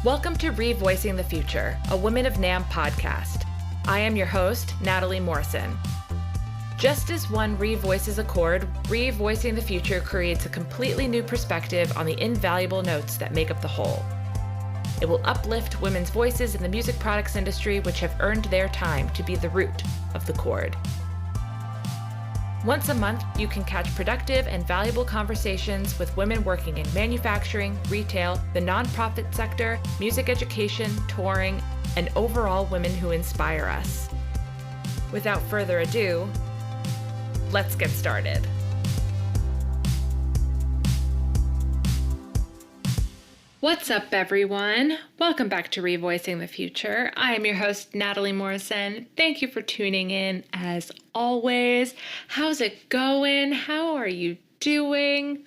Welcome to Revoicing the Future, a Women of NAMM podcast. I am your host, Natalie Morrison. Just as one revoices a chord, Revoicing the Future creates a completely new perspective on the invaluable notes that make up the whole. It will uplift women's voices in the music products industry which have earned their time to be the root of the chord. Once a month, you can catch productive and valuable conversations with women working in manufacturing, retail, the nonprofit sector, music education, touring, and overall women who inspire us. Without further ado, let's get started. What's up, everyone? Welcome back to Revoicing the Future. I am your host, Natalie Morrison. Thank you for tuning in as always. How's it going? How are you doing?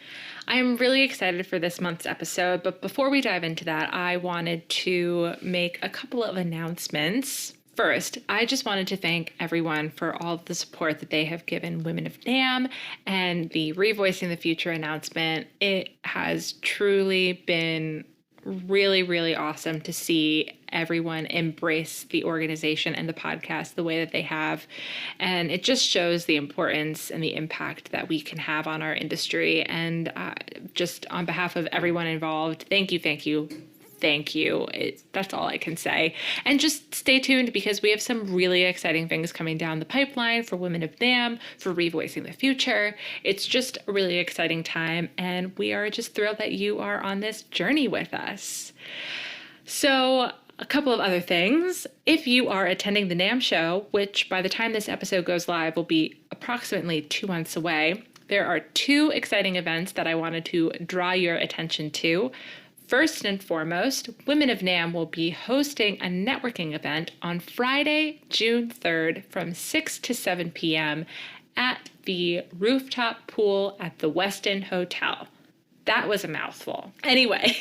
I'm really excited for this month's episode, but before we dive into that, I wanted to make a couple of announcements. First, I just wanted to thank everyone for all of the support that they have given Women of NAMM and the Revoicing the Future announcement. It has truly been really, really awesome to see everyone embrace the organization and the podcast the way that they have. And it just shows the importance and the impact that we can have on our industry. And just on behalf of everyone involved, thank you. Thank you. That's all I can say. And just stay tuned because we have some really exciting things coming down the pipeline for Women of NAMM, for Revoicing the Future. It's just a really exciting time, and we are just thrilled that you are on this journey with us. So, a couple of other things. If you are attending the NAMM show, which by the time this episode goes live will be approximately 2 months away, there are 2 exciting events that I wanted to draw your attention to. First and foremost, Women of NAMM will be hosting a networking event on Friday, June 3rd from 6 to 7 p.m. at the rooftop pool at the Westin Hotel. That was a mouthful. Anyway,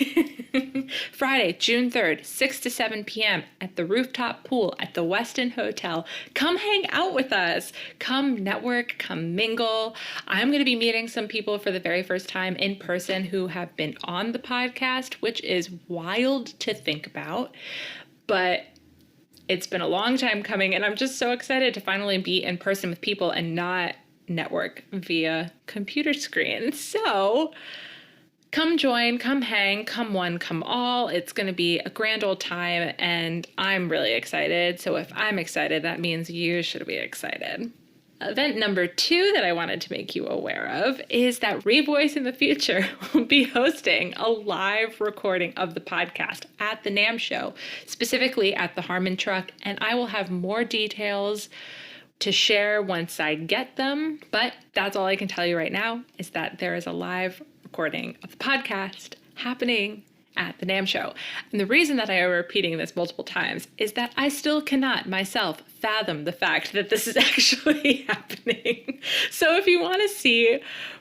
Friday, June 3rd, 6 to 7 p.m. at the rooftop pool at the Westin Hotel. Come hang out with us. Come network, come mingle. I'm going to be meeting some people for the very first time in person who have been on the podcast, which is wild to think about. But it's been a long time coming, and I'm just so excited to finally be in person with people and not network via computer screen. So come join, come hang, come one, come all. It's going to be a grand old time, and I'm really excited. So if I'm excited, that means you should be excited. Event number 2 that I wanted to make you aware of is that Revoicing the Future will be hosting a live recording of the podcast at the NAMM show, specifically at the Harmon Truck, and I will have more details to share once I get them. But that's all I can tell you right now is that there is a live recording of the podcast happening at the NAMM show. And the reason that I am repeating this multiple times is that I still cannot myself fathom the fact that this is actually happening. So if you want to see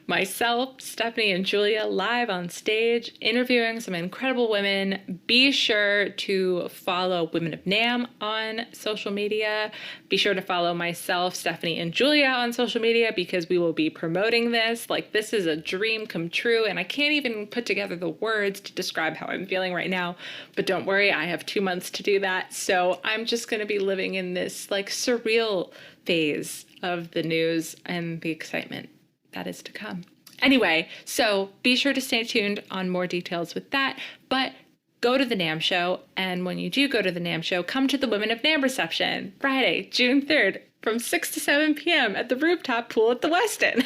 myself, Stephanie, and Julia live on stage interviewing some incredible women, be sure to follow Women of NAMM on social media. Be sure to follow myself, Stephanie, and Julia on social media because we will be promoting this. Like, this is a dream come true, and I can't even put together the words to describe how I'm feeling right now. But don't worry, I have 2 months to do that. So I'm just going to be living in this like surreal phase of the news and the excitement that is to come. Anyway, so be sure to stay tuned on more details with that, but go to the NAMM show, and when you do go to the NAMM show, come to the Women of NAMM reception, Friday, June 3rd, from 6 to 7 p.m. at the rooftop pool at the Westin.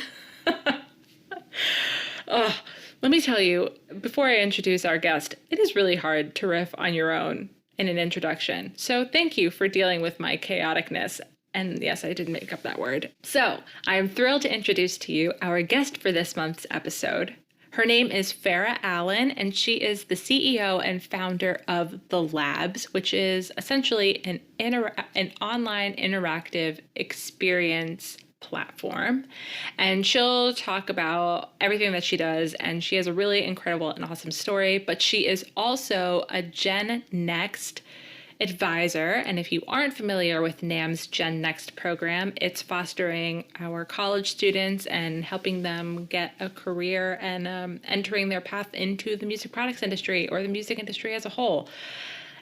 Oh, let me tell you, before I introduce our guest, it is really hard to riff on your own in an introduction, so thank you for dealing with my chaoticness. And yes, I did make up that word. So I am thrilled to introduce to you our guest for this month's episode. Her name is Farah Allen, and she is the CEO and founder of The Labz, which is essentially an online interactive experience platform. And she'll talk about everything that she does, and she has a really incredible and awesome story, but she is also a GenNext advisor. And if you aren't familiar with NAMM's GenNext program, it's fostering our college students and helping them get a career and entering their path into the music products industry or the music industry as a whole.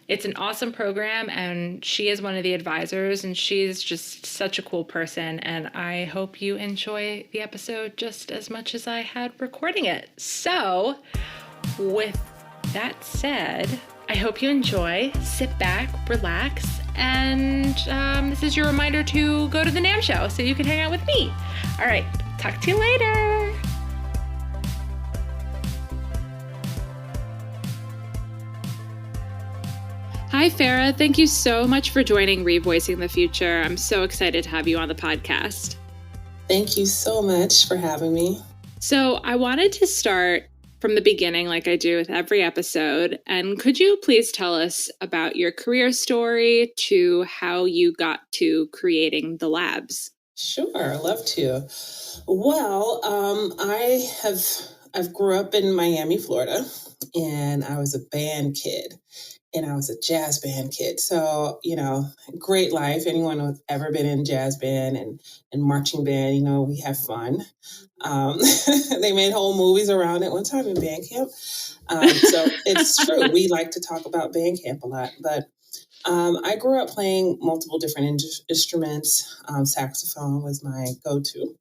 It's an awesome program, and she is one of the advisors, and she's just such a cool person. And I hope you enjoy the episode just as much as I had recording it. So, with that said, I hope you enjoy. Sit back, relax, and this is your reminder to go to the NAMM show so you can hang out with me. All right, talk to you later. Hi, Farah. Thank you so much for joining Revoicing the Future. I'm so excited to have you on the podcast. Thank you so much for having me. So I wanted to start from the beginning, like I do with every episode. And could you please tell us about your career story to how you got to creating The Labz? Sure, I'd love to. Well, I've grew up in Miami, Florida, and I was a band kid. And I was a jazz band kid. So, great life. Anyone who's ever been in jazz band and marching band, we have fun. They made whole movies around it one time in band camp. So it's true. We like to talk about band camp a lot. But I grew up playing multiple different instruments. Saxophone was my go-to.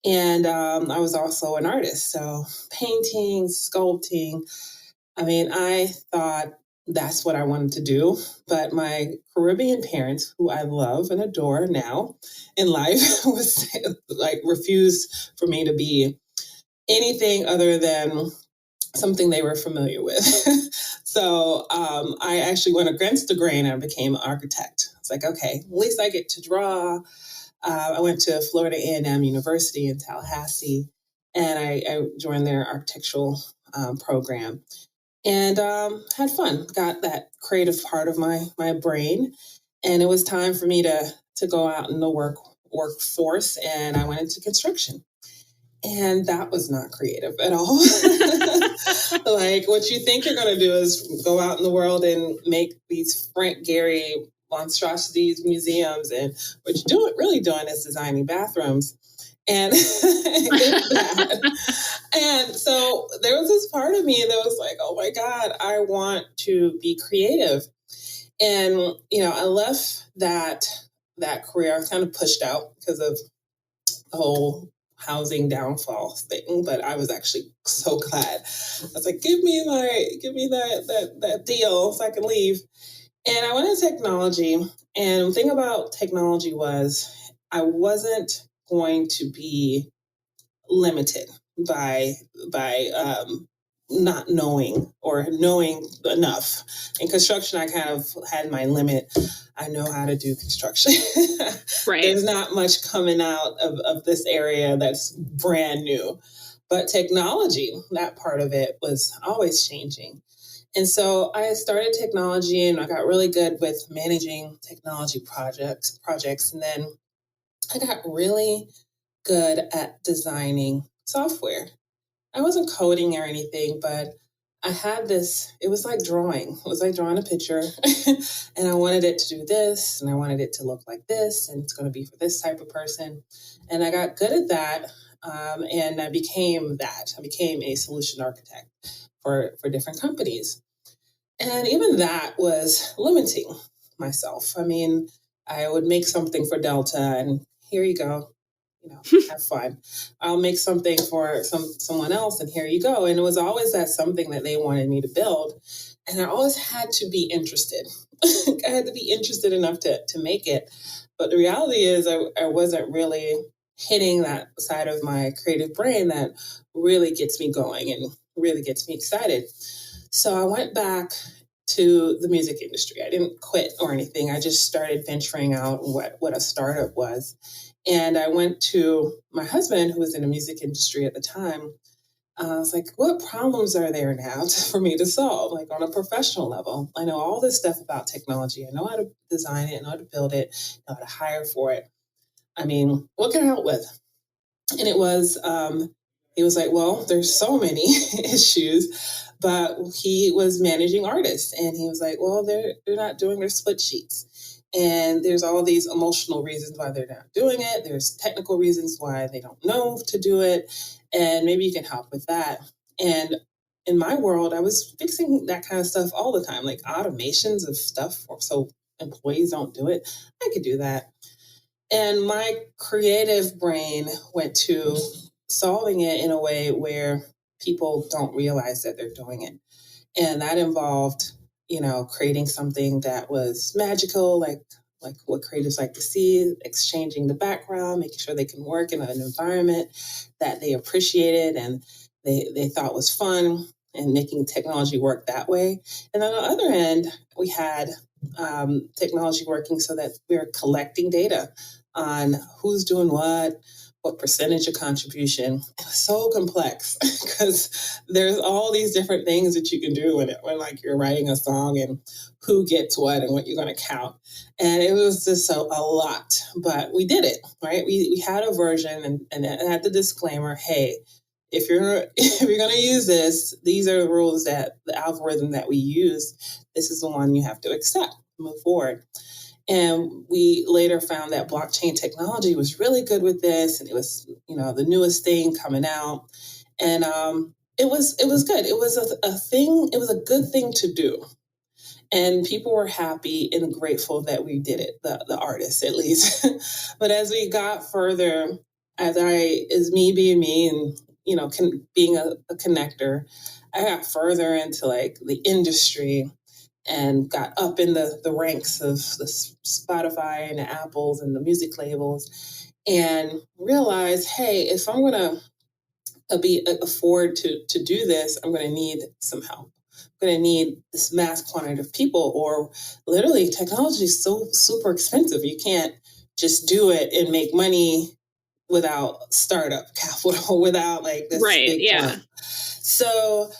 And I was also an artist. So painting, sculpting. I thought that's what I wanted to do. But my Caribbean parents, who I love and adore now in life, was refused for me to be anything other than something they were familiar with. So I actually went against the grain and became an architect. It's like, okay, at least I get to draw. I went to Florida A&M University in Tallahassee, and I joined their architectural program. And had fun. Got that creative part of my brain, and it was time for me to go out in the workforce. And I went into construction, and that was not creative at all. Like what you think you're going to do is go out in the world and make these Frank Gehry monstrosities museums, and what you're really doing is designing bathrooms. And and so there was this part of me that was like, oh my God, I want to be creative. And, I left that career. I was kind of pushed out because of the whole housing downfall thing, but I was actually so glad. I was like, give me that deal so I can leave. And I went into technology. And the thing about technology was I wasn't going to be limited by not knowing or knowing enough. In construction, I kind of had my limit. I know how to do construction. Right. There's not much coming out of this area that's brand new. But technology, that part of it was always changing. And so I started technology, and I got really good with managing technology projects. And then I got really good at designing software. I wasn't coding or anything, but I had this, it was like drawing. It was like drawing a picture and I wanted it to do this and I wanted it to look like this and it's going to be for this type of person. And I got good at that. And I became that. I became a solution architect for different companies. And even that was limiting myself. I would make something for Delta and here you go. Have fun. I'll make something for someone else and here you go. And it was always that something that they wanted me to build. And I always had to be interested. I had to be interested enough to make it. But the reality is I wasn't really hitting that side of my creative brain that really gets me going and really gets me excited. So I went back to the music industry. I didn't quit or anything. I just started venturing out what a startup was. And I went to my husband, who was in the music industry at the time. I was like, what problems are there now for me to solve, like on a professional level? I know all this stuff about technology. I know how to design it, I know how to build it, I know how to hire for it. What can I help with? And it was He was like, well, there's so many issues, but he was managing artists, and he was like, well, they're not doing their split sheets, and there's all these emotional reasons why they're not doing it. There's technical reasons why they don't know to do it, and maybe you can help with that. And in my world, I was fixing that kind of stuff all the time, like automations of stuff, so employees don't do it. I could do that. And my creative brain went to solving it in a way where people don't realize that they're doing it. And that involved, creating something that was magical, like what creatives like to see, exchanging the background, making sure they can work in an environment that they appreciated and they thought was fun, and making technology work that way. And on the other end, we had technology working so that we're collecting data on who's doing what percentage of contribution. It's so complex because there's all these different things that you can do when like you're writing a song, and who gets what and what you're going to count. And it was just a lot, but we did it, right? We had a version, and it had the disclaimer, hey, if you're if you're going to use this, these are the rules, that the algorithm that we use, this is the one you have to accept, move forward. And we later found that blockchain technology was really good with this, and it was, the newest thing coming out, and it was good. It was a thing. It was a good thing to do, and people were happy and grateful that we did it. The artists, at least. But as we got further, as me being me, and being a connector, I got further into like the industry and got up in the ranks of the Spotify and the Apples and the music labels, and realized, hey, if I'm going to afford to do this, I'm going to need some help. I'm going to need this mass quantity of people, or literally technology is so super expensive. You can't just do it and make money without startup capital, without like this big jump. So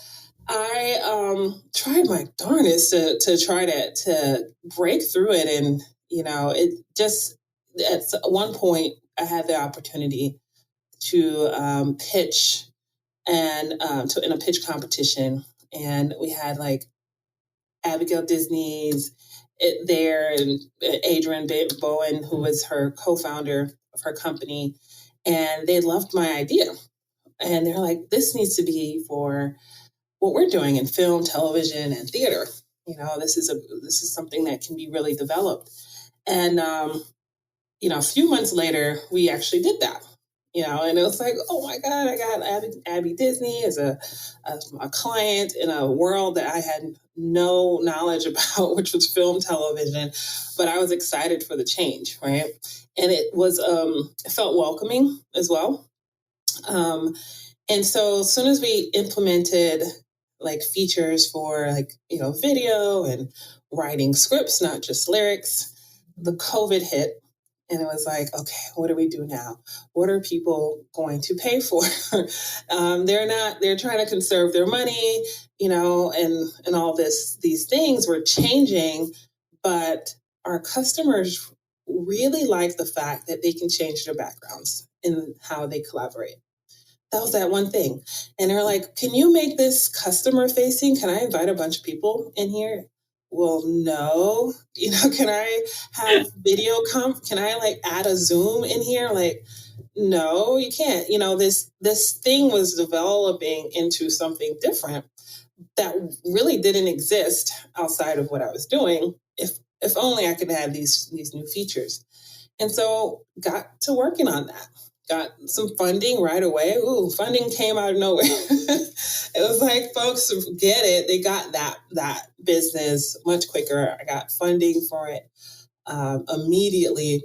I tried my darnest to try to break through it, and it just, at one point I had the opportunity to pitch, and to in a pitch competition, and we had like Abigail Disney's there, and Adrian Bowen, who was her co-founder of her company, and they loved my idea, and they're like, this needs to be for what we're doing in film, television, and theater. This is something that can be really developed. And a few months later, we actually did that. And it was like, oh my God, I got Abby Disney as a client in a world that I had no knowledge about, which was film, television, but I was excited for the change, right? And it felt welcoming as well. And so as soon as we implemented like features for like, video and writing scripts, not just lyrics, the COVID hit, and it was like, okay, what do we do now? What are people going to pay for? They're trying to conserve their money, and all these things were changing, but our customers really like the fact that they can change their backgrounds in how they collaborate. That was that one thing. And they're like, can you make this customer facing? Can I invite a bunch of people in here? Well, no. Can I have video can I like add a Zoom in here? Like, no, you can't. This thing was developing into something different that really didn't exist outside of what I was doing. If only I could have these new features. And so got to working on that. Got some funding right away. Ooh, funding came out of nowhere. It was like, folks get it. They got that business much quicker. I got funding for it immediately.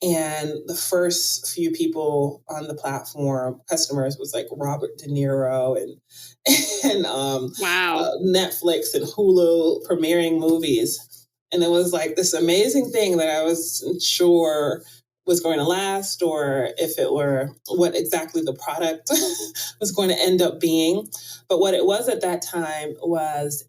And the first few people on the platform, customers, was like Robert De Niro and Wow. Netflix and Hulu premiering movies. And it was like this amazing thing that I wasn't sure was going to last, or if it were what exactly the product was going to end up being. But what it was at that time was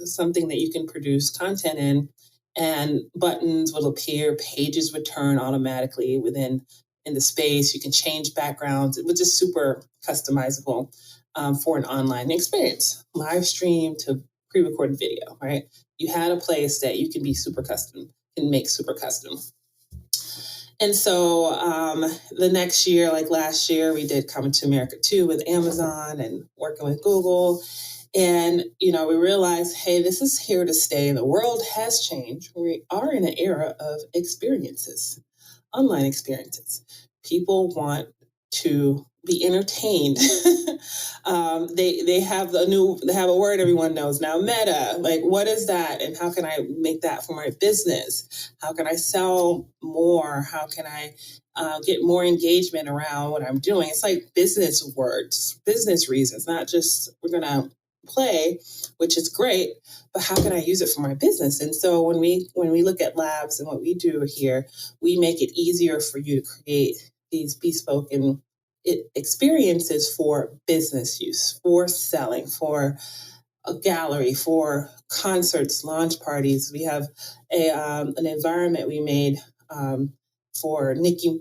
something that you can produce content in, and buttons would appear, pages would turn automatically within in the space. You can change backgrounds. It was just super customizable for an online experience, live stream to pre-recorded video, right? You had a place that you can be super custom, can make super custom. And so the next year, like last year, we did Coming to America 2 with Amazon and working with Google. And, we realized, hey, this is here to stay. The world has changed. We are in an era of experiences, online experiences. People want to be entertained. They have a word everyone knows now, meta. Like, what is that? And how can I make that for my business? How can I sell more? How can I get more engagement around what I'm doing? It's like business words, business reasons, not just we're going to play, which is great, but how can I use it for my business? And so when we look at Labz and what we do here, we make it easier for you to create these bespoke and experiences for business use, for selling, for a gallery, for concerts, launch parties. We have an environment we made for Megan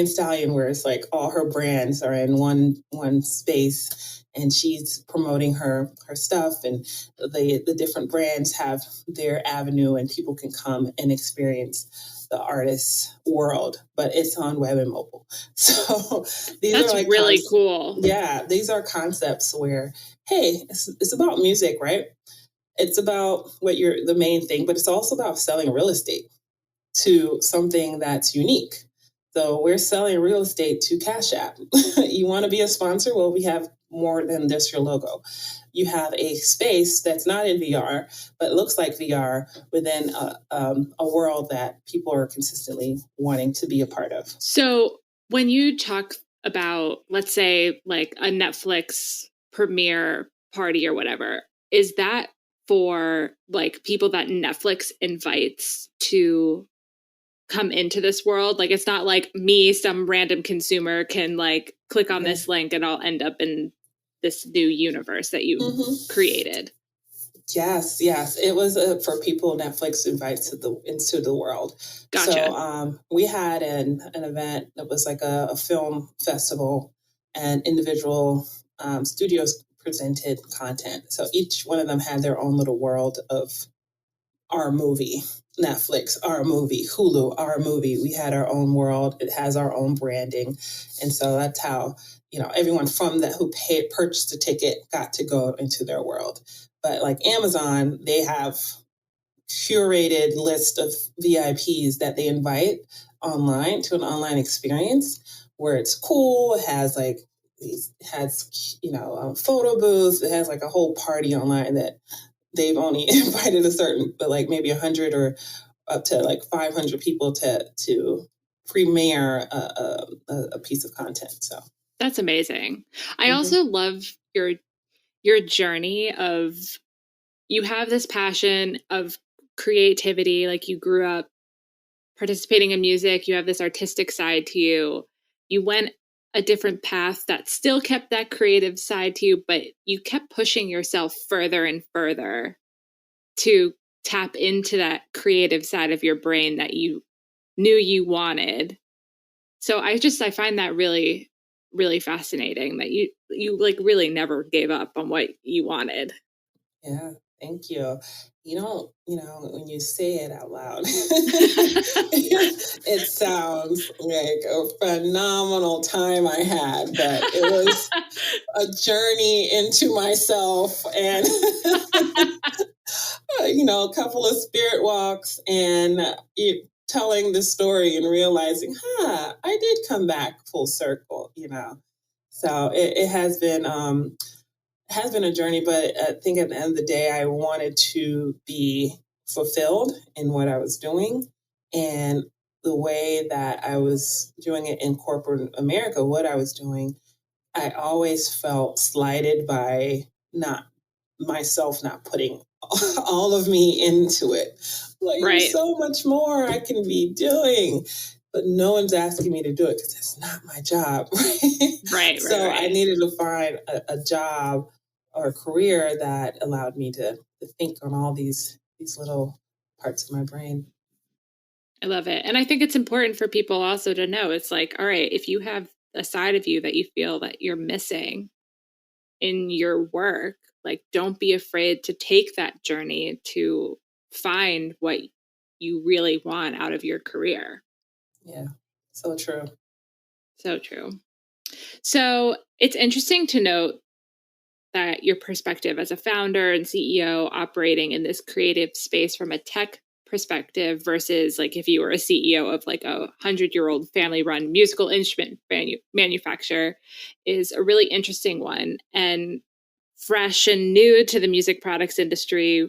Stallion, where it's like all her brands are in one space, and she's promoting her stuff, and the different brands have their avenue, and people can come and experience the artist's world, but it's on web and mobile. So that's are like really cool. Yeah, these are concepts where, hey, it's about music, right? It's about the main thing, but it's also about selling real estate to something that's unique. So we're selling real estate to Cash App. You want to be a sponsor? Well, we have more than just your logo. You have a space that's not in VR, but looks like VR within a world that people are consistently wanting to be a part of. So when you talk about, let's say, like a Netflix premiere party or whatever, is that for like people that Netflix invites to come into this world? Like, it's not like me, some random consumer, can like click on this link and I'll end up in this new universe that you created. Yes. It was for people Netflix invites into the world. Gotcha. So we had an event that was like a film festival, and individual studios presented content. So each one of them had their own little world of our movie. Netflix, our movie. Hulu, our movie. We had our own world. It has our own branding. And so that's how, everyone from that who purchased a ticket got to go into their world. But like Amazon, they have curated list of VIPs that they invite online to an online experience where it's cool. It has like photo booths. It has like a whole party online that they've only invited but like maybe 100 or up to like 500 people to premiere a piece of content. So that's amazing. I also love your journey of, you have this passion of creativity, like you grew up participating in music, you have this artistic side to you. You went a different path that still kept that creative side to you, but you kept pushing yourself further and further to tap into that creative side of your brain that you knew you wanted. So I find that really, really fascinating that you like really never gave up on what you wanted. Yeah, thank you. When you say it out loud, it sounds like a phenomenal time I had, but it was a journey into myself and, a couple of spirit walks and telling the story and realizing, I did come back full circle, So it has been a journey, but I think at the end of the day, I wanted to be fulfilled in what I was doing, and the way that I was doing it in corporate America, what I was doing, I always felt slighted by not putting all of me into it. Like, there's so much more I can be doing, but no one's asking me to do it because it's not my job. Right. So I needed to find a job or a career that allowed me to think on all these little parts of my brain. I love it. And I think it's important for people also to know, it's like, all right, if you have a side of you that you feel that you're missing in your work, like, don't be afraid to take that journey to find what you really want out of your career. Yeah, so true. So true. So it's interesting to note that your perspective as a founder and CEO operating in this creative space from a tech perspective versus like if you were a CEO of like 100-year-old family run musical instrument manufacturer is a really interesting one and fresh and new to the music products industry,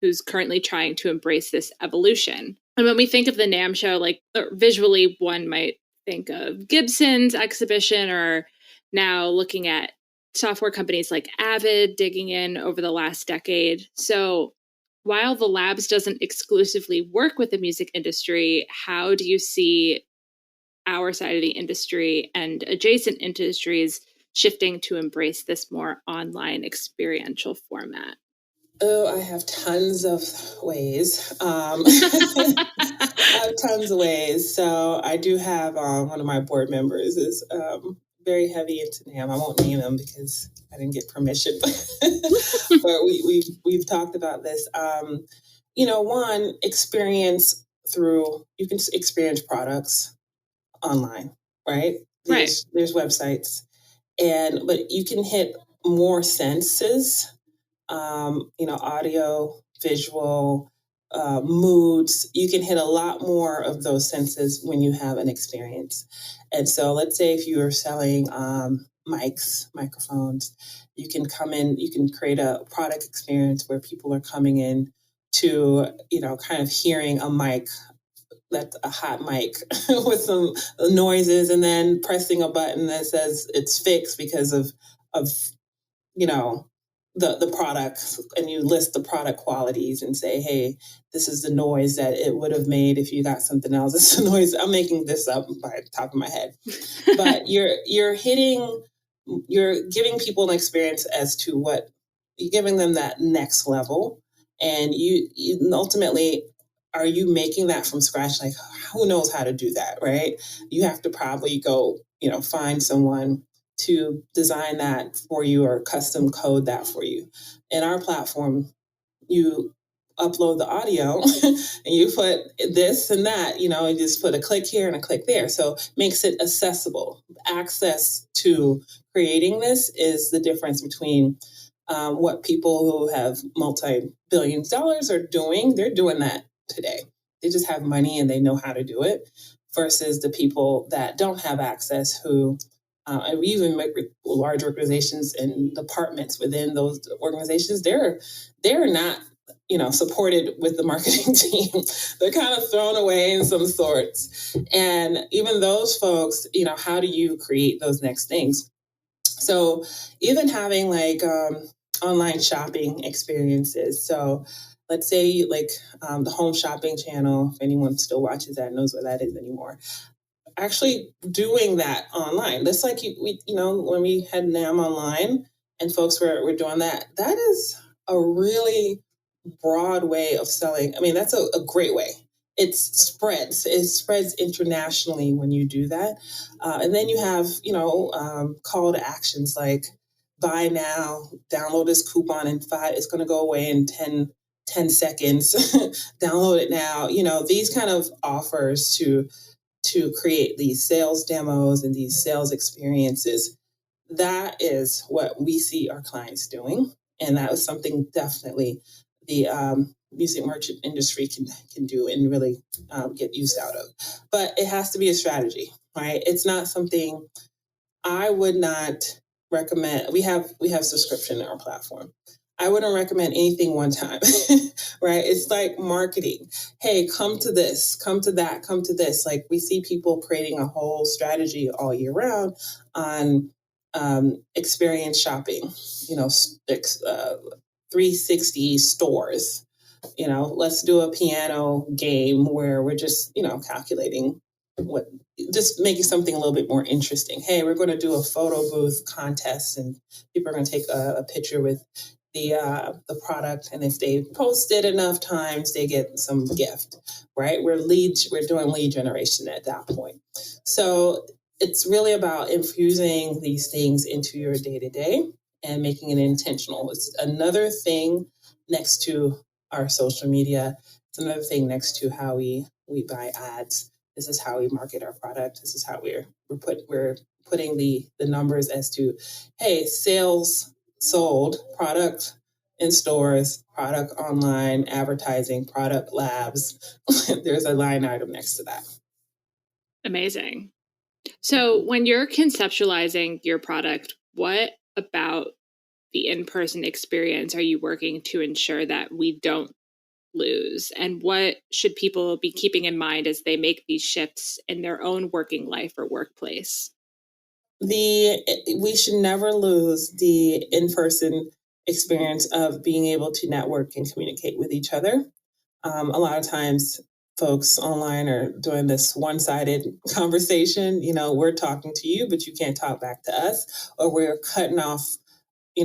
who's currently trying to embrace this evolution. And when we think of the NAMM show, like visually, one might think of Gibson's exhibition, or now looking at software companies like Avid digging in over the last decade. So while the Labz doesn't exclusively work with the music industry, how do you see our side of the industry and adjacent industries shifting to embrace this more online experiential format? Oh, I have tons of ways. I have tons of ways. So I do have one of my board members is very heavy into NAMM. I won't name him because I didn't get permission, but we've talked about this. One experience through you can experience products online, right? Right. There's websites, but you can hit more senses, audio, visual, moods. You can hit a lot more of those senses when you have an experience. And so, let's say if you are selling microphones, you can come in, you can create a product experience where people are coming in to, kind of hearing a mic, that's a hot mic with some noises, and then pressing a button that says it's fixed because of you know the product, and you list the product qualities and say, hey, this is the noise that it would have made if you got something else. It's the noise. I'm making this up by the top of my head, but you're giving people an experience as to what you're giving them, that next level. And you ultimately, are you making that from scratch? Like, who knows how to do that, right? You have to probably go, find someone to design that for you or custom code that for you. In our platform, you upload the audio and you put this and that, and just put a click here and a click there. So it makes it accessible. Access to creating this is the difference between what people who have multi-billions of dollars are doing. They're doing that today. They just have money and they know how to do it, versus the people that don't have access, who and we even make large organizations and departments within those organizations. They're not, supported with the marketing team. They're kind of thrown away in some sorts. And even those folks, how do you create those next things? So even having like online shopping experiences. So let's say like the home shopping channel, if anyone still watches that, knows what that is anymore. Actually doing that online. That's like when we had NAMM online and folks were doing that. That is a really broad way of selling. I mean, that's a great way. It spreads internationally when you do that. And then you have, call to actions like buy now, download this coupon in it's going to go away in 10 seconds, download it now. These kind of offers to create these sales demos and these sales experiences. That is what we see our clients doing. And that was something definitely the music merchant industry can do and really get used out of. But it has to be a strategy, right? It's not something I would not recommend. We have subscription in our platform. I wouldn't recommend anything one time, right? It's like marketing. Hey, come to this, come to that, come to this. Like, we see people creating a whole strategy all year round on experience shopping, 360 stores. Let's do a piano game where we're just, calculating just making something a little bit more interesting. Hey, we're going to do a photo booth contest, and people are going to take a picture with the product, and if they post it enough times, they get some gift, right? We're doing lead generation at that point. So it's really about infusing these things into your day to day and making it intentional. It's another thing next to our social media. It's another thing next to how we buy ads. This is how we market our product. This is how we're putting the numbers as to, hey, sales sold, product in stores, product online, advertising, product labs. There's a line item next to that. Amazing. So when you're conceptualizing your product, what about the in-person experience are you working to ensure that we don't lose? And what should people be keeping in mind as they make these shifts in their own working life or workplace? We should never lose the in-person experience of being able to network and communicate with each other. A lot of times folks online are doing this one-sided conversation. We're talking to you, but you can't talk back to us, or we're cutting off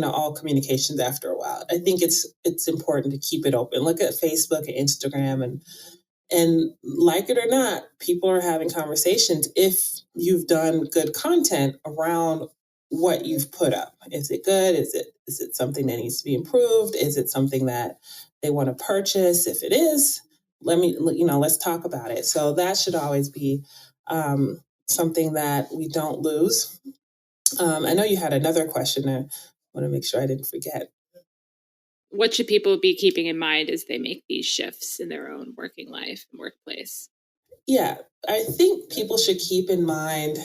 all communications after a while. I think it's important to keep it open. Look at Facebook and Instagram, and like it or not, people are having conversations if you've done good content around what you've put up. Is it good? Is it something that needs to be improved? Is it something that they want to purchase? If it is, let's talk about it. So that should always be something that we don't lose. I know you had another question. I want to make sure I didn't forget. What should people be keeping in mind as they make these shifts in their own working life and workplace? Yeah, I think people should keep in mind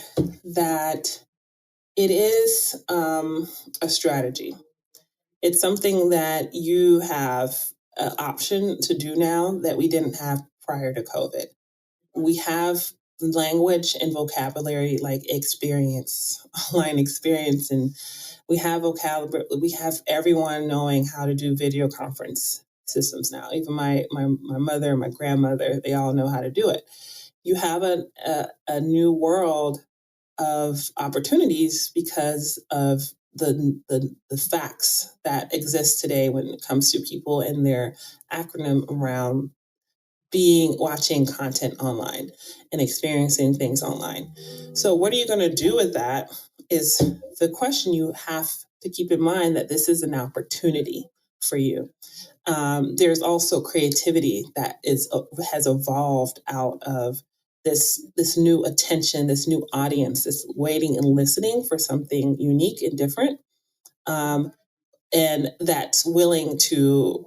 that it is a strategy. It's something that you have an option to do now that we didn't have prior to COVID. We have language and vocabulary like experience, online experience, and we have vocabulary. We have everyone knowing how to do video conference systems now. Even my mother, my grandmother, they all know how to do it. You have a new world of opportunities because of the facts that exist today when it comes to people and their acronym around watching content online and experiencing things online. So what are you going to do with that is the question you have to keep in mind, that this is an opportunity for you. There's also creativity that has evolved out of this new attention, this new audience, this waiting and listening for something unique and different. And that's willing to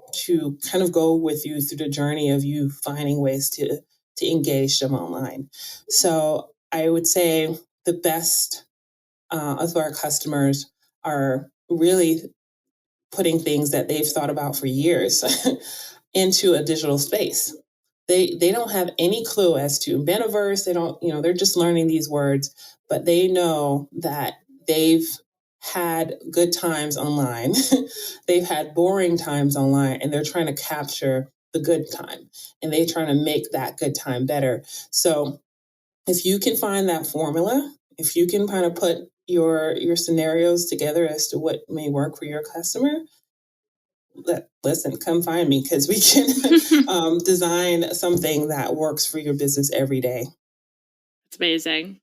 kind of go with you through the journey of you finding ways to engage them online. So I would say the best of our customers are really putting things that they've thought about for years into a digital space. They don't have any clue as to metaverse. They don't, they're just learning these words, but they know that they've had good times online. They've had boring times online, and they're trying to capture the good time, and they're trying to make that good time better. So if you can find that formula, if you can kind of put your scenarios together as to what may work for your customer, listen, come find me, because we can design something that works for your business every day. It's amazing.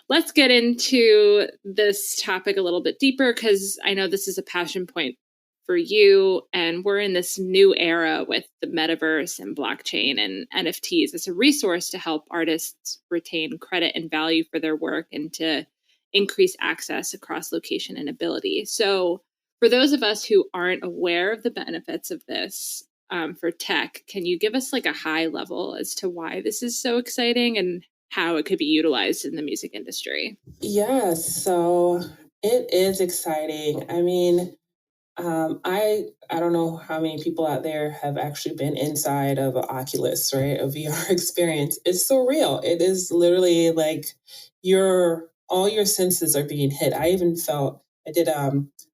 Let's get into this topic a little bit deeper, because I know this is a passion point for you, and we're in this new era with the metaverse and blockchain and NFTs as a resource to help artists retain credit and value for their work and to increase access across location and ability. So for those of us who aren't aware of the benefits of this for tech, can you give us like a high level as to why this is so exciting and how it could be utilized in the music industry? Yes, so it is exciting. I mean, I don't know how many people out there have actually been inside of an Oculus, right? A VR experience. It's surreal. It is literally like all your senses are being hit. I even felt I did a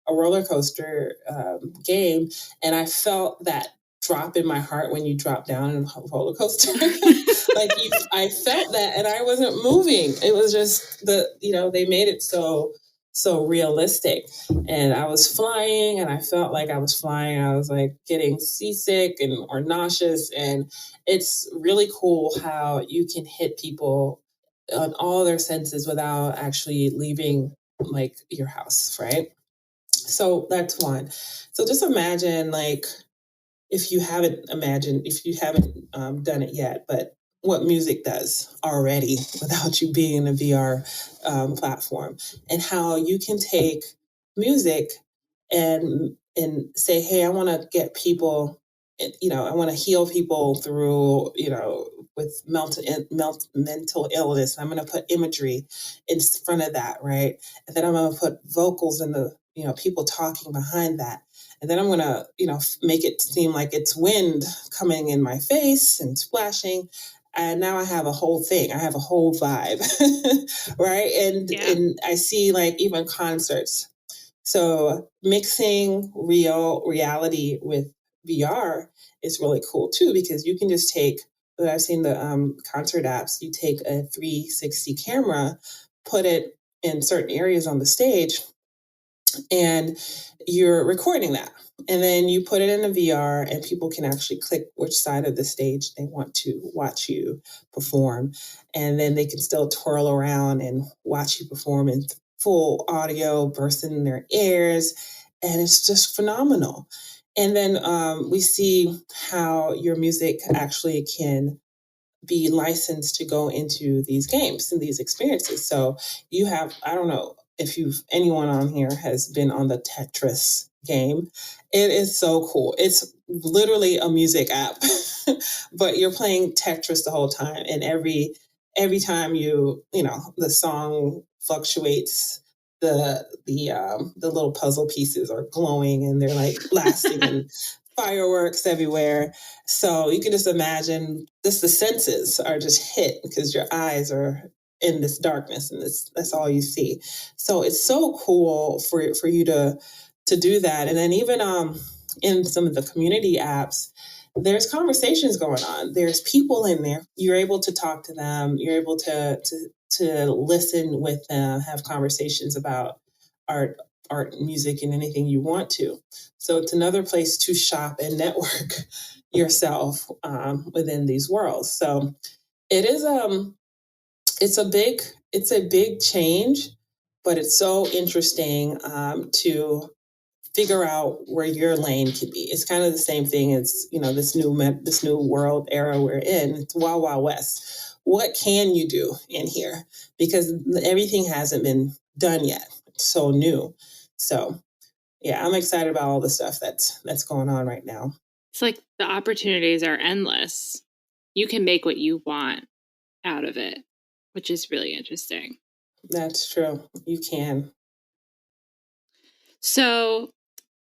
roller coaster game, and I felt that drop in my heart when you drop down in a roller coaster. I felt that, and I wasn't moving. It was just they made it so so realistic. And I was flying and I felt like I was flying. I was like getting seasick and or nauseous. And it's really cool how you can hit people on all their senses without actually leaving like your house, right? So that's one. So just imagine like if you haven't done it yet, but what music does already without you being in a VR platform, and how you can take music and say, hey, I want to get people, I want to heal people through, with mental illness. I'm going to put imagery in front of that, right? And then I'm going to put vocals in the, people talking behind that. And then I'm going to, make it seem like it's wind coming in my face and splashing. And now I have a whole thing. I have a whole vibe, right? And I see like even concerts. So mixing reality with VR is really cool too, because you can just take, what I've seen the concert apps, you take a 360 camera, put it in certain areas on the stage, and you're recording that. And then you put it in a VR and people can actually click which side of the stage they want to watch you perform. And then they can still twirl around and watch you perform in full audio bursting in their ears. And it's just phenomenal. And then we see how your music actually can be licensed to go into these games and these experiences. So you have, I don't know if anyone on here has been on the Tetris game. It is so cool. It's literally a music app, but you're playing Tetris the whole time. And every time the song fluctuates, the little puzzle pieces are glowing and they're like blasting and fireworks everywhere. So you can just imagine just the senses are just hit because your eyes are in this darkness and that's all you see. So it's so cool for you to do that. And then even in some of the community apps, there's conversations going on. There's people in there. You're able to talk to them. You're able to listen with them, have conversations about art, music, and anything you want to. So it's another place to shop and network yourself within these worlds. So it is it's a big change, but it's so interesting to figure out where your lane could be. It's kind of the same thing as this new world era we're in. It's Wild Wild West. What can you do in here? Because everything hasn't been done yet. It's so new. So yeah, I'm excited about all the stuff that's going on right now. It's like the opportunities are endless. You can make what you want out of it, which is really interesting. That's true. You can. So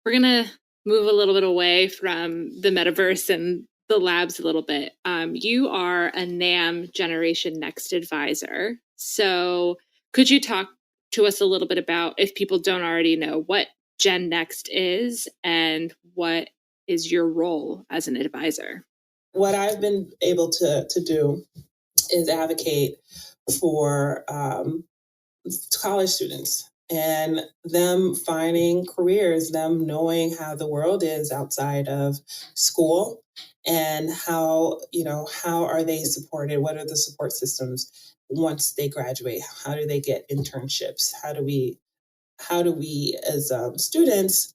we're going to move a little bit away from the metaverse and the labs a little bit. You are a NAMM Generation Next advisor. So could you talk to us a little bit about, if people don't already know, what GenNext is and what is your role as an advisor? What I've been able to do is advocate for college students and them finding careers, them knowing how the world is outside of school, and how are they supported? What are the support systems once they graduate? How do they get internships? How do we as students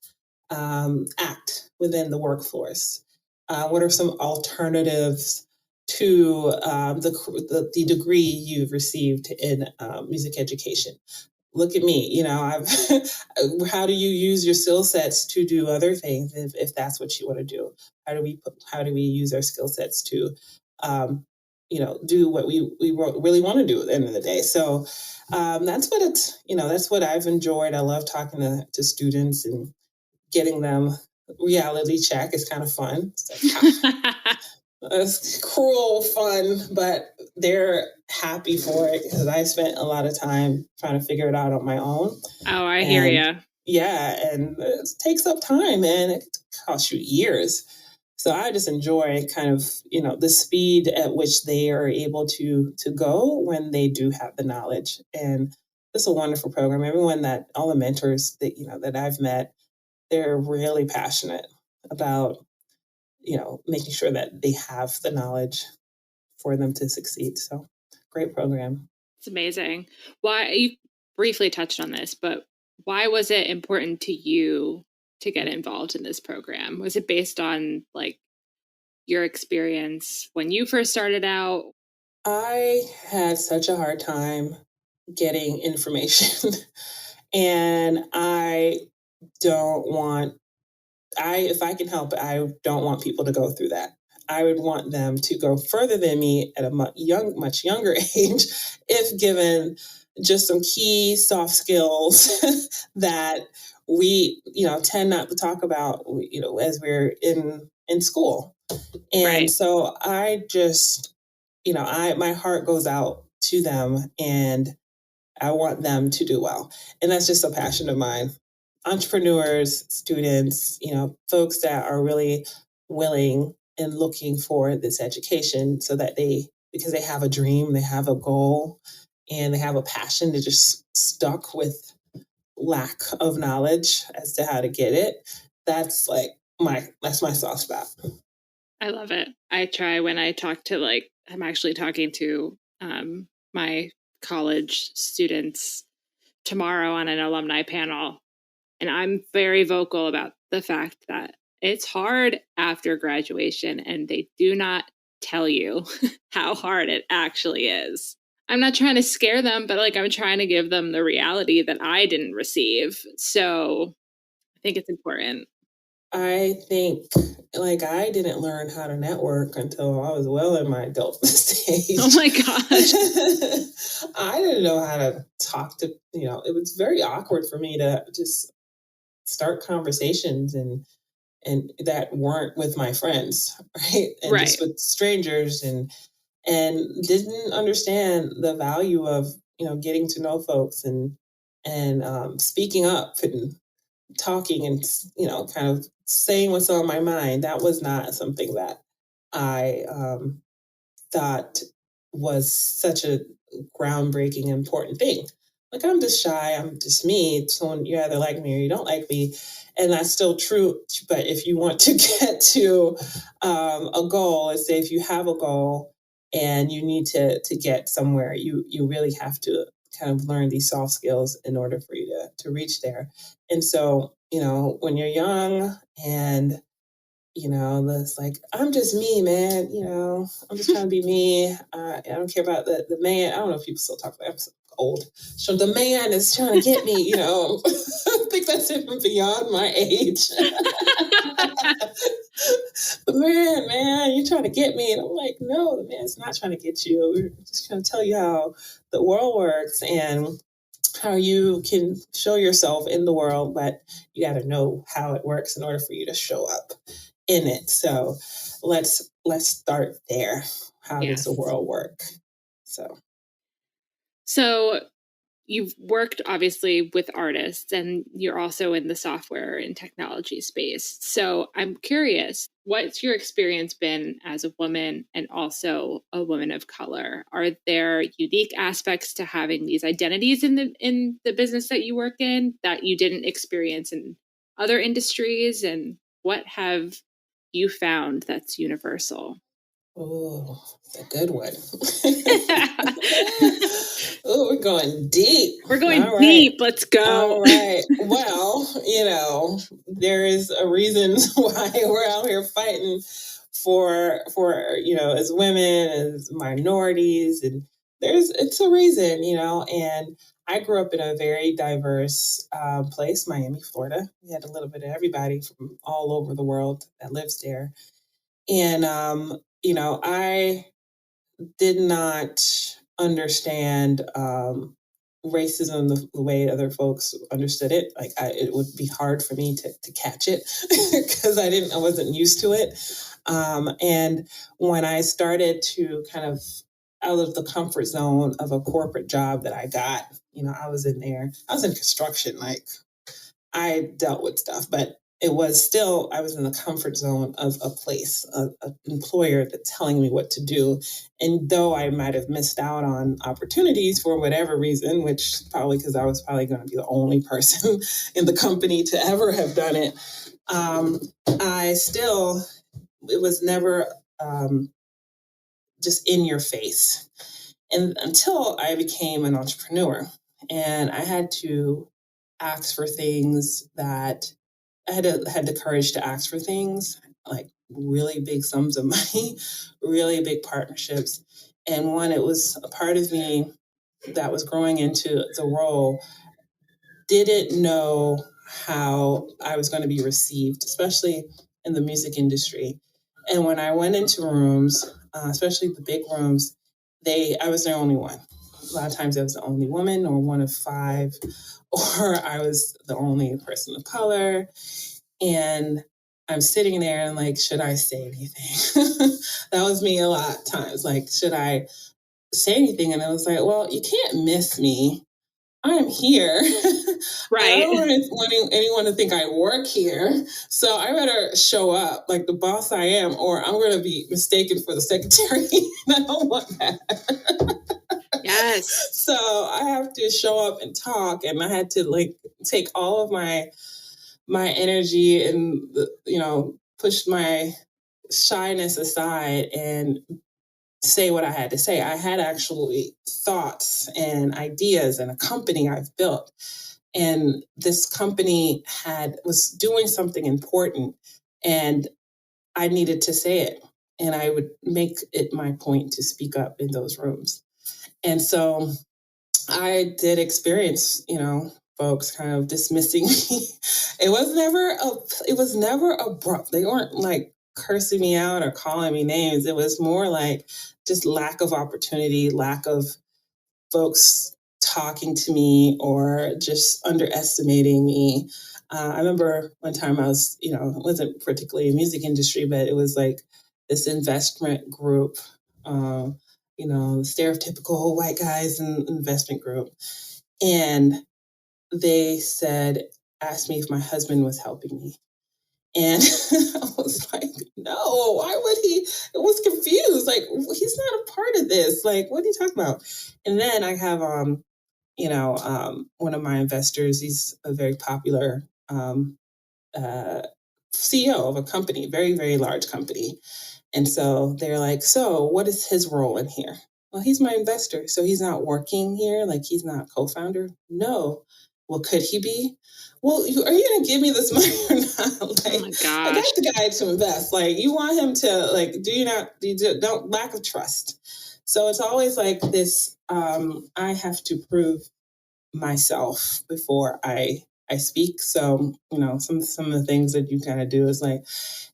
act within the workforce? What are some alternatives to the degree you've received in music education? Look at me, I've how do you use your skill sets to do other things if that's what you want to do? How do we use our skill sets to do what we really want to do at the end of the day? So that's that's what I've enjoyed. I love talking to students and getting them reality check. Is kind of fun. It's cruel fun, but they're happy for it because I spent a lot of time trying to figure it out on my own. Oh, I hear you. Yeah, and it takes up time and it costs you years. So I just enjoy kind of, the speed at which they are able to go when they do have the knowledge. And it's a wonderful program. All the mentors that I've met, they're really passionate about, making sure that they have the knowledge for them to succeed. So great program. It's amazing. Why, you briefly touched on this, but why was it important to you to get involved in this program? Was it based on like your experience when you first started out? I had such a hard time getting information and don't want if I can help it, I don't want people to go through that. I would want them to go further than me at a much younger age, if given just some key soft skills that we, tend not to talk about, as we're in school. And Right. so I just, my heart goes out to them, and I want them to do well. And that's just a passion of mine. Entrepreneurs, students, folks that are really willing and looking for this education because they have a dream, they have a goal, and they have a passion. They're just stuck with lack of knowledge as to how to get it. That's my soft spot. I love it. I try when I talk to I'm actually talking to my college students tomorrow on an alumni panel. And I'm very vocal about the fact that it's hard after graduation and they do not tell you how hard it actually is. I'm not trying to scare them, but I'm trying to give them the reality that I didn't receive. So I think it's important. I think I didn't learn how to network until I was well in my adult stage. Oh my gosh. I didn't know how to talk to, it was very awkward for me to just start conversations and that weren't with my friends, right? And just with strangers and didn't understand the value of, getting to know folks and speaking up and talking and kind of saying what's on my mind. That was not something that I thought was such a groundbreaking important thing. I'm just shy, I'm just me. So you either like me or you don't like me, and that's still true. But if you want to get to a goal, let's say if you have a goal and you need to get somewhere, you really have to kind of learn these soft skills in order for you to reach there. And so, when you're young and that's I'm just me, man. I'm just trying to be me. I don't care about the man. I don't know if people still talk about it. I'm so old. So the man is trying to get me, I think that's even beyond my age. The man, you're trying to get me. And I'm like, no, the man's not trying to get you. We're just trying to tell you how the world works and how you can show yourself in the world, but you got to know how it works in order for you to show up in it. So let's start there. How does the world work? So you've worked obviously with artists and you're also in the software and technology space. So I'm curious, what's your experience been as a woman and also a woman of color? Are there unique aspects to having these identities in the business that you work in that you didn't experience in other industries? And what have you found that's universal? Oh, it's a good one. Oh, we're going deep. We're going deep. Let's go. All right. Well, there is a reason why we're out here fighting for as women, as minorities, and it's a reason, and I grew up in a very diverse place, Miami, Florida. We had a little bit of everybody from all over the world that lives there. And I did not understand racism the way other folks understood it. It would be hard for me to catch it because I wasn't used to it. And when I started to kind of out of the comfort zone of a corporate job that I got, I was in construction, I dealt with stuff, but it was still, I was in the comfort zone of a place, an employer that's telling me what to do. And though I might have missed out on opportunities for whatever reason, which probably because I was probably going to be the only person in the company to ever have done it, I still, it was never just in your face. And until I became an entrepreneur and I had to ask for things that had the courage to ask for things like really big sums of money, really big partnerships. And one, it was a part of me that was growing into the role, didn't know how I was going to be received, especially in the music industry. And when I went into rooms, especially the big rooms, I was the only one. A lot of times I was the only woman or one of five, or I was the only person of color. And I'm sitting there and like, should I say anything? That was me a lot of times. Like, should I say anything? And I was like, well, you can't miss me. I'm here. I Right. don't want anyone to think I work here. So I better show up like the boss I am, or I'm going to be mistaken for the secretary. I don't want that. Yes. So I have to show up and talk. And I had to like take all of my energy and, push my shyness aside and say what I had to say. I had actually thoughts and ideas and a company I've built. And this company was doing something important and I needed to say it. And I would make it my point to speak up in those rooms. And so I did experience, folks kind of dismissing me. It was never abrupt. They weren't like cursing me out or calling me names. It was more like just lack of opportunity, lack of folks talking to me or just underestimating me. I remember one time I was, it wasn't particularly a music industry, but it was like this investment group, stereotypical white guys in investment group. And they asked me if my husband was helping me. And I was like, no, why would he? It was confused. Like, he's not a part of this. Like, what are you talking about? And then I have, one of my investors, he's a very popular CEO of a company, very, very large company. And so they're like, so what is his role in here? Well, he's my investor. So he's not working here. Like he's not co-founder. No. Well, could he be? Well, are you going to give me this money or not? Like, Oh my gosh. I got the guy to invest. Like you want him to like, don't lack of trust. So it's always like this, I have to prove myself before I speak. So, some of the things that you kind of do is like,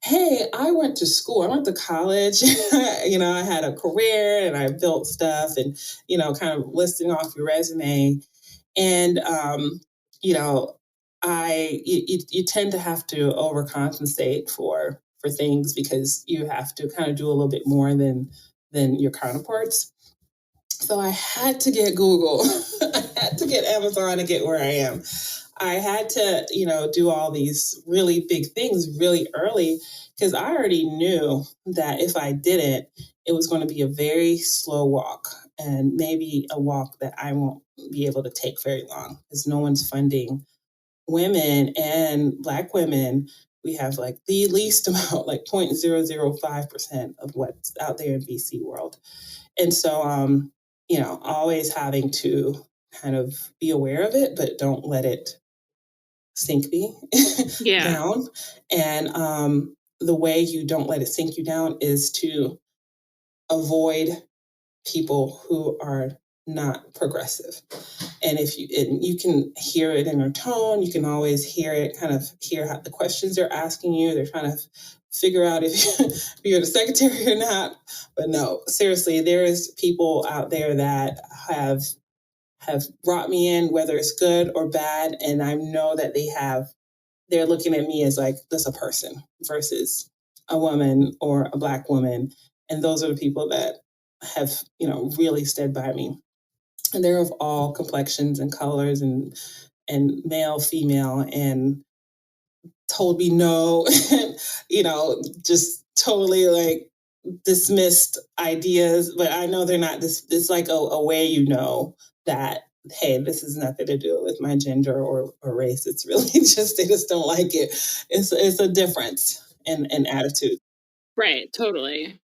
hey, I went to school, I went to college, I had a career and I built stuff and, kind of listing off your resume. And, you tend to have to overcompensate for things because you have to kind of do a little bit more than your counterparts. So I had to get Google. I had to get Amazon to get where I am. I had to, do all these really big things really early because I already knew that if I didn't, it was going to be a very slow walk and maybe a walk that I won't be able to take very long because no one's funding women and Black women. We have like the least amount, like 0.005% of what's out there in VC world. And so, always having to kind of be aware of it, but don't let it sink me down. And the way you don't let it sink you down is to avoid people who are not progressive. And you can hear it in their tone, you can always hear how the questions they're asking you. They're trying to figure out if you're the secretary or not. But no, seriously, there's people out there that have brought me in, whether it's good or bad, and I know that they're looking at me as like this a person versus a woman or a Black woman. And those are the people that have, really stood by me. And they're of all complexions and colors and male, female, and told me no, and, just totally like dismissed ideas. But I know they're not this. It's like a way that, hey, this is nothing to do with my gender or race. It's really just they just don't like it. It's a difference in attitude. Right, totally.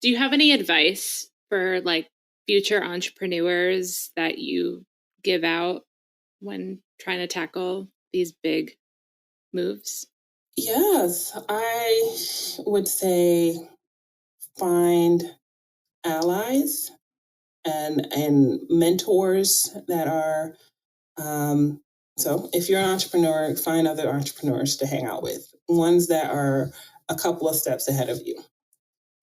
Do you have any advice for like future entrepreneurs that you give out when trying to tackle these big moves? Yes, I would say find allies and mentors that are so if you're an entrepreneur, find other entrepreneurs to hang out with, ones that are a couple of steps ahead of you.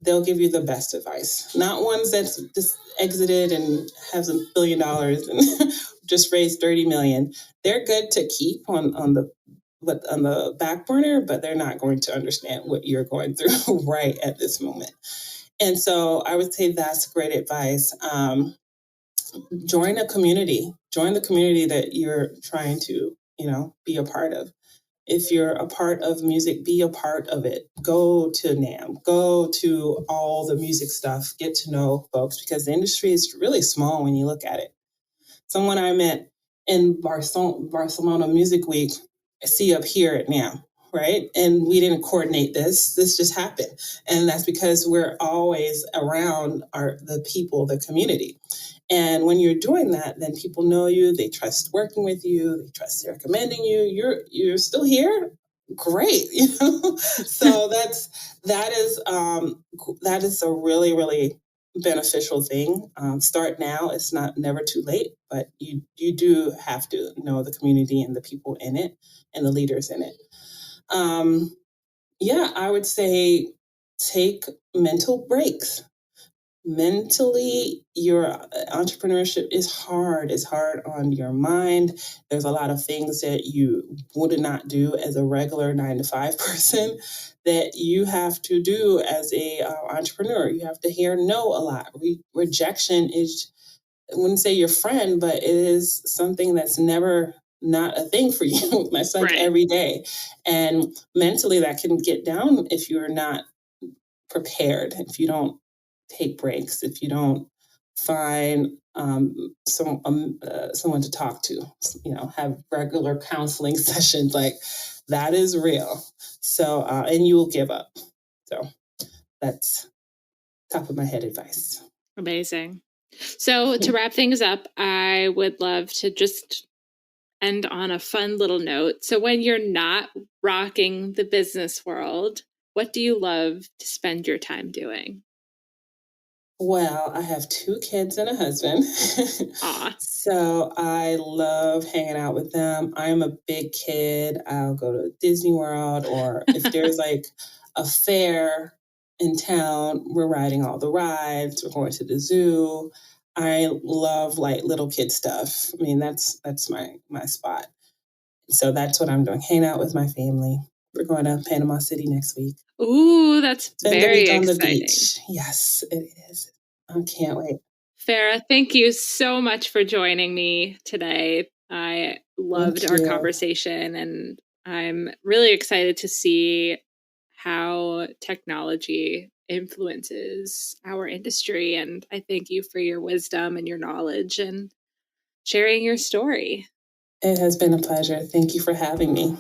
They'll give you the best advice, not ones that's just exited and has $1 billion and just raised 30 million. They're good to keep on the back burner, but they're not going to understand what you're going through right at this moment. And so I would say that's great advice. Join a community. Join the community that you're trying to, be a part of. If you're a part of music, be a part of it. Go to NAMM, go to all the music stuff, get to know folks, because the industry is really small when you look at it. Someone I met in Barcelona Music Week, I see up here at NAMM, right? And we didn't coordinate this. This just happened. And that's because we're always around the people, the community. And when you're doing that, then people know you, they trust working with you, they trust recommending you. You're still here? Great. So that is a really, really beneficial thing. Start now. It's never too late, but you do have to know the community and the people in it and the leaders in it. I would say take mental breaks. Mentally, your entrepreneurship is hard. It's hard on your mind. There's a lot of things that you would not do as a regular 9-to-5 person that you have to do as a entrepreneur. You have to hear no a lot. Rejection is, I wouldn't say your friend, but it is something that's never not a thing for you. That's like Right. every day. And mentally, that can get down if you're not prepared, if you don't take breaks, if you don't find someone to talk to, have regular counseling sessions, like that is real. So, and you will give up. So that's top of my head advice. Amazing. So to wrap things up, I would love to just end on a fun little note. So when you're not rocking the business world, what do you love to spend your time doing? Well, I have 2 kids and a husband. So I love hanging out with them. I'm a big kid. I'll go to Disney World, or if there's like a fair in town, we're riding all the rides, we're going to the zoo. I love like little kid stuff. I mean, that's my spot. So that's what I'm doing, hanging out with my family. We're going to Panama City next week. Ooh, that's Spend very the week on exciting. the beach. Yes, it is. I can't wait. Farah, thank you so much for joining me today. I loved our conversation, and I'm really excited to see how technology influences our industry. And I thank you for your wisdom and your knowledge and sharing your story. It has been a pleasure. Thank you for having me.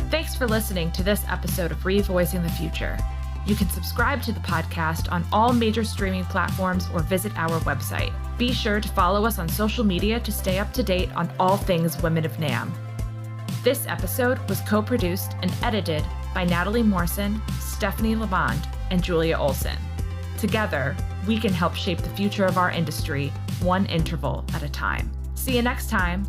Thanks for listening to this episode of Revoicing the Future. You can subscribe to the podcast on all major streaming platforms or visit our website. Be sure to follow us on social media to stay up to date on all things Women of NAMM. This episode was co-produced and edited by Natalie Morrison, Stephanie Lavond, and Julia Olson. Together, we can help shape the future of our industry, one interval at a time. See you next time.